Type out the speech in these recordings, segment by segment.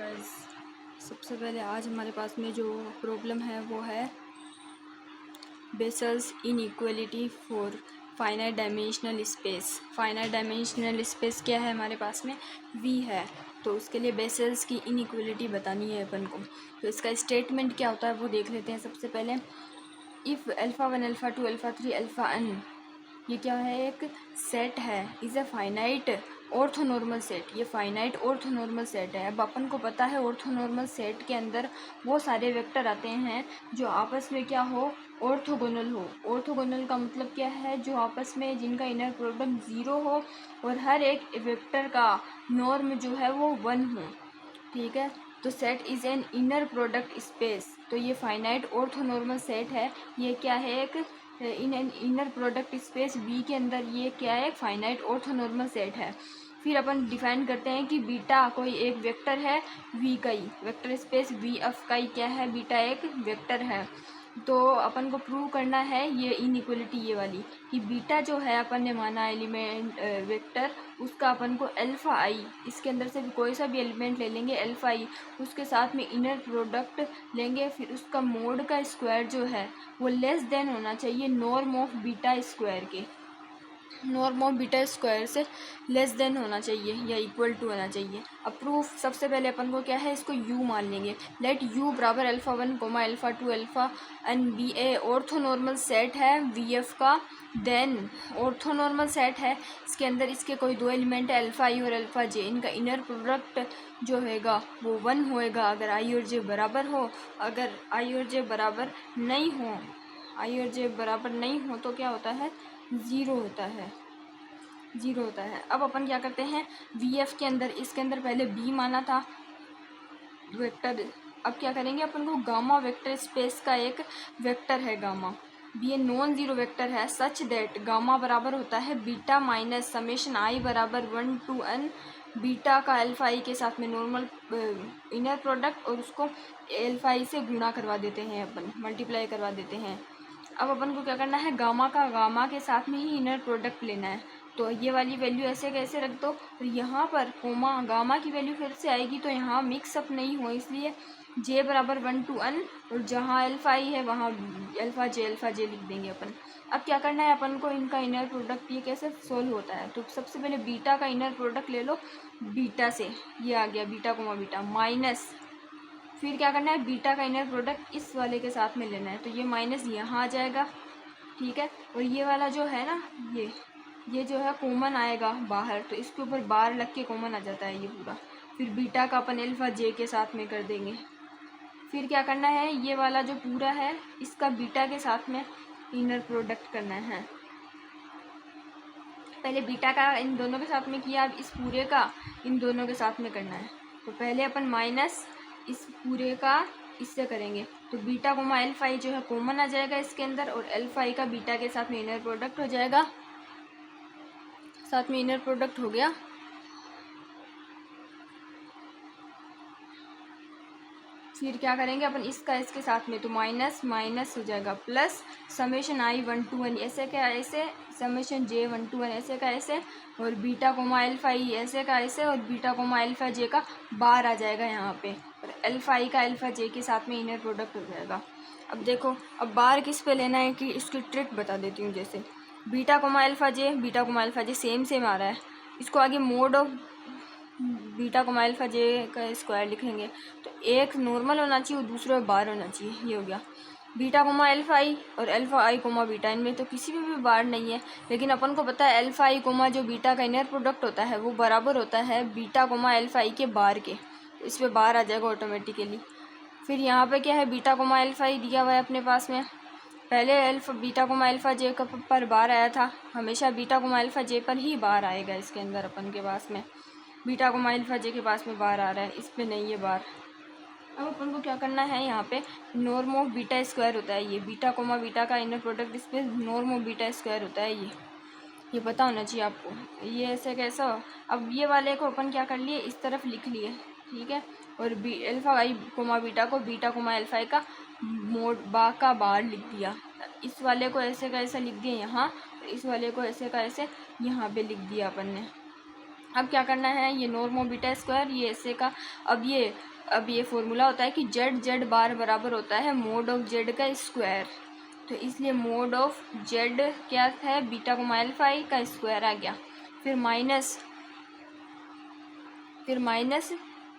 Guys, सबसे पहले आज हमारे पास में जो प्रॉब्लम है वो है vessels inequality for finite dimensional space. Finite dimensional space क्या है हमारे पास में? वी है। तो उसके लिए बेसल्स की इनइक्वालिटी बतानी है अपन को। तो इसका स्टेटमेंट क्या होता है वो देख लेते हैं। सबसे पहले if alpha 1 alpha 2 alpha 3 alpha n, ये क्या है? एक सेट है, is a finite orthonormal set. ये फाइनाइट ऑर्थोनॉर्मल सेट है। अब अपन को पता है ऑर्थोनॉर्मल सेट के अंदर वो सारे वेक्टर आते हैं जो आपस में क्या हो? ऑर्थोगोनल हो। ऑर्थोगोनल का मतलब क्या है? जो आपस में जिनका इनर प्रोडक्ट 0 हो और हर एक वेक्टर का नॉर्म जो है वो 1 हो। ठीक है, तो set is an inner product space. तो ये फाइनाइट ऑर्थोनॉर्मल सेट है। ये क्या है? एक in an inner product space V के अंदर ये क्या है? एक फाइनाइट ऑर्थोनॉर्मल सेट है। फिर अपन डिफाइन करते हैं कि बीटा कोई एक वेक्टर है वी का ही, वेक्टर स्पेस वी एफ का ही क्या है? बीटा एक वेक्टर है। तो अपन को प्रूव करना है ये इनइक्वालिटी, ये वाली, कि बीटा जो है अपन ने माना एलिमेंट वेक्टर, उसका अपन को अल्फ़ा आई, इसके अंदर से भी कोई सा भी एलिमेंट ले लेंगे अल्फ़ा आई, उसके साथ में इनर प्रोडक्ट लेंगे, फिर उसका मोड का स्क्वायर जो है वो लेस देन होना चाहिए नॉर्म ऑफ बीटा स्क्वायर के। नॉर्म ऑफ बीटा स्क्वायर से लेस देन होना चाहिए या इक्वल टू होना चाहिए। अब प्रूफ सबसे पहले अपन को क्या है? इसको u मान लेंगे। लेट u बराबर alpha 1 comma alpha 2 alpha n be a orthonormal set है वी एफ का। देन ऑर्थोनॉर्मल सेट है, इसके अंदर इसके कोई दो एलिमेंट है अल्फ़ा आई और अल्फ़ा जे। इनका इनर प्रोडक्ट जो होएगा वो 1 होएगा अगर आई और जे बराबर हो। अगर आई और जे बराबर नहीं हो, आई और जे बराबर नहीं हो तो क्या होता है? ज़ीरो होता है, ज़ीरो होता है। अब अपन क्या करते हैं? वी एफ के अंदर, इसके अंदर पहले बी माना था वेक्टर। अब क्या करेंगे? अपन को गामा वेक्टर स्पेस का एक वेक्टर है gamma, be a non zero vector है सच दैट गामा बराबर होता है बीटा माइनस समेशन आई बराबर 1 to n बीटा का अल्फ़ा आई के साथ में नॉर्मल इनर प्रोडक्ट, और उसको अल्फ़ा आई से गुणा करवा देते हैं, अपन मल्टीप्लाई करवा देते हैं। अब अपन को क्या करना है? गामा का गामा के साथ में ही इनर प्रोडक्ट लेना है। तो ये वाली वैल्यू ऐसे कैसे रख दो, और यहाँ पर कोमा गामा की वैल्यू फिर से आएगी तो यहाँ मिक्सअप नहीं हो, इसलिए जे बराबर 1 to n, और जहाँ अल्फ़ा आई है वहाँ अल्फ़ा जे लिख देंगे अपन। अब क्या करना है अपन को? इनका इनर प्रोडक्ट ये कैसे सोल्व होता है? तो सबसे पहले बीटा का इनर प्रोडक्ट ले लो बीटा से, ये आ गया बीटा कोमा बीटा माइनस, फिर क्या करना है? बीटा का इनर प्रोडक्ट इस वाले के साथ में लेना है, तो ये माइनस यहाँ आ जाएगा। ठीक है, और ये वाला जो है ना, ये जो है कॉमन आएगा बाहर, तो इसके ऊपर बार लग के कॉमन आ जाता है ये पूरा। फिर बीटा का अपन अल्फ़ा जे के साथ में कर देंगे। फिर क्या करना है? ये वाला जो पूरा है इसका बीटा के साथ में इनर प्रोडक्ट करना है। पहले बीटा का इन दोनों के साथ में किया, अब इस पूरे का इन दोनों के साथ में करना है। तो पहले अपन माइनस इस पूरे का इससे करेंगे, तो बीटा कोमा अल्फ़ा आई जो है कॉमन आ जाएगा इसके अंदर, और अल्फ़ा आई का बीटा के साथ में इनर प्रोडक्ट हो जाएगा। साथ में इनर प्रोडक्ट हो गया। फिर क्या करेंगे अपन? इसका इसके साथ में, तो माइनस माइनस हो जाएगा plus summation I 1 to n ऐसे का ऐसे, समेशन जे 1 to n ऐसे का ऐसे, और बीटा कोमा अल्फ़ा आई ऐसे का ऐसे, और बीटा कोमा अल्फ़ा जे का बार आ जाएगा यहाँ पे, और अल्फ़ा आई का अल्फ़ा जे के साथ में इनर प्रोडक्ट हो जाएगा। अब देखो, अब बार किस पे लेना है कि इसकी ट्रिक बता देती हूँ। जैसे beta comma alpha J same same आ रहा है, इसको आगे mod of beta comma alpha J का स्क्वायर लिखेंगे, तो एक नॉर्मल होना चाहिए और दूसरा बार होना चाहिए। ये हो गया बीटा कोमा अल्फ़ा आई और अल्फ़ा आई कोमा बीटा, इनमें तो किसी में भी बार नहीं है, लेकिन अपन को पता है अल्फ़ा आई कोमा जो बीटा का इनर प्रोडक्ट होता है वो बराबर होता है बीटा कोमा अल्फ़ा आई के बार के, तो इस पर बार आ जाएगा ऑटोमेटिकली। फिर यहाँ पे क्या है? बीटा कोमा अल्फ़ा आई दिया हुआ है अपने पास में, पहले बीटा कोमा अल्फ़ा जे का पर बार आया था, हमेशा बीटा कोमा अल्फ़ा जे पर ही बार आएगा इसके अंदर अपन के पास में। बीटा कोमा अल्फ़ा जे के पास में बार आ रहा है, इस पे नहीं है बार। अब अपन को क्या करना है? यहाँ पे नॉर्म ऑफ बीटा स्क्वायर होता है ये, बीटा कोमा बीटा का इनर प्रोडक्ट इस पे नॉर्म ऑफ बीटा स्क्वायर होता है ये पता होना चाहिए आपको। ये ऐसे कैसा हो? अब ये वाले को अपन क्या कर लिए? इस तरफ लिख लिए, ठीक है, और अल्फ़ा आई कोमा बीटा को बीटा कोमा अल्फ़ा आई का मोड बा का बार लिख दिया। इस वाले को ऐसे का ऐसा लिख दिया यहाँ, और इस वाले को ऐसे का ऐसे यहाँ पे लिख दिया अपन ने। अब क्या करना है, ये नॉर्म ऑफ बीटा स्क्वायर, ये ऐसे का। अब ये फॉर्मूला होता है कि जेड बार बराबर होता है मोड ऑफ जेड का स्क्वायर। तो इसलिए मोड ऑफ जेड क्या है, बीटा कोमा अल्फा आई का स्क्वायर आ गया। फिर माइनस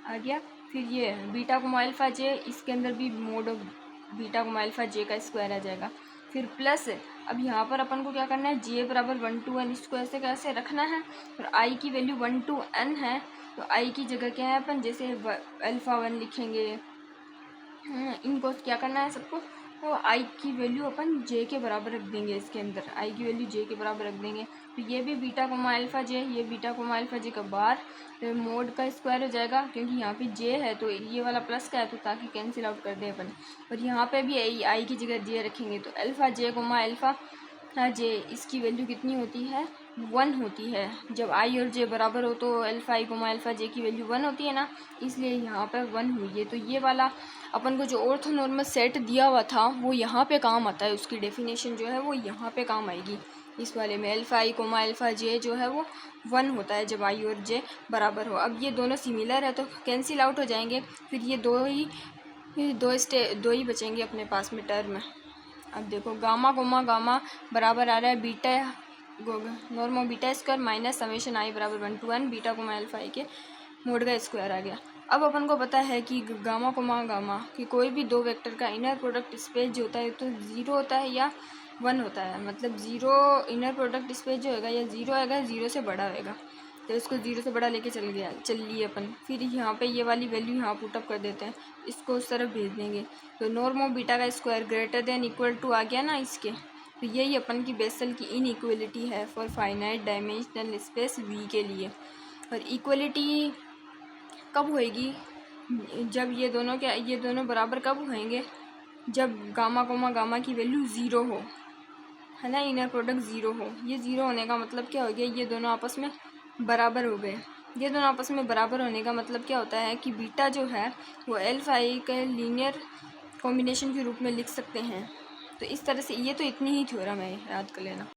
आ गया। फिर ये बीटा कोमा अल्फा जे, इसके अंदर भी mod of beta comma alpha J का स्क्वायर आ जाएगा। फिर प्लस, अब यहाँ पर अपन को क्या करना है, जे बराबर 1 to n, इसको ऐसे कैसे रखना है। और आई की वैल्यू 1 to n है, तो आई की जगह क्या है, अपन जैसे अल्फा 1 लिखेंगे। इनको क्या करना है सबको, तो आई की वैल्यू अपन जे के बराबर रख देंगे, इसके अंदर आई की वैल्यू जे के बराबर रख देंगे। तो ये भी बीटा कोमा अल्फा जे, ये बीटा कोमा अल्फा जे का बार मोड का स्क्वायर हो जाएगा, क्योंकि यहाँ पे जे है तो ये वाला प्लस का है, तो ताकि कैंसिल आउट कर दें अपन। और यहाँ पे भी आई की जगह जे रखेंगे, तो alpha J comma alpha J, इसकी वैल्यू कितनी होती है, 1 होती है। जब आई और जे बराबर हो तो अल्फा आई कोमा अल्फा जे की वैल्यू 1 होती है ना, इसलिए यहाँ पर 1 हुई है। तो ये वाला अपन को जो ऑर्थोनॉर्मल सेट दिया हुआ था वो यहाँ पे काम आता है, उसकी डेफिनेशन जो है वो यहाँ पे काम आएगी। इस वाले में अल्फा आई कोमा अल्फा जे जो है वो 1 होता है जब आई और जे बराबर हो। अब ये दोनों सिमिलर है तो कैंसिल आउट हो जाएंगे, फिर ये दो ही बचेंगे अपने पास में टर्म। अब देखो गामा कोमा गामा बराबर आ रहा है beta norm of beta square minus summation i बराबर 1 to n beta comma alpha i के मोड का स्क्वायर आ गया। अब अपन को पता है कि गामा कोमा गामा कि कोई भी दो वेक्टर का इनर प्रोडक्ट स्पेस जो होता है तो 0 होता है या 1 होता है। मतलब 0 इनर प्रोडक्ट स्पेस जो होगा या 0 आएगा, 0 से बड़ा होएगा, तो इसको 0 से बड़ा लेके चलिए अपन। फिर यहाँ पे ये वाली वैल्यू यहाँ पुटअप कर देते हैं, इसको उस तरफ भेज देंगे। तो नॉर्म ऑफ बीटा का square greater than equal to आ गया ना इसके। तो यही अपन की बेसल की इनइक्वलिटी है for finite dimensional space V के लिए। और इक्वलिटी कब होएगी, जब ये दोनों बराबर कब होएंगे, जब गामा कोमा गामा की वैल्यू 0 हो, है ना, इनर प्रोडक्ट 0 हो। ये 0 होने का मतलब क्या हो गया, ये दोनों आपस में बराबर हो गए। ये दोनों आपस में बराबर होने का मतलब क्या होता है कि बीटा जो है वो अल्फा आई के लीनियर कॉम्बिनेशन के रूप में लिख सकते हैं। तो इस तरह से ये तो इतनी ही थ्योरम है, याद कर लेना।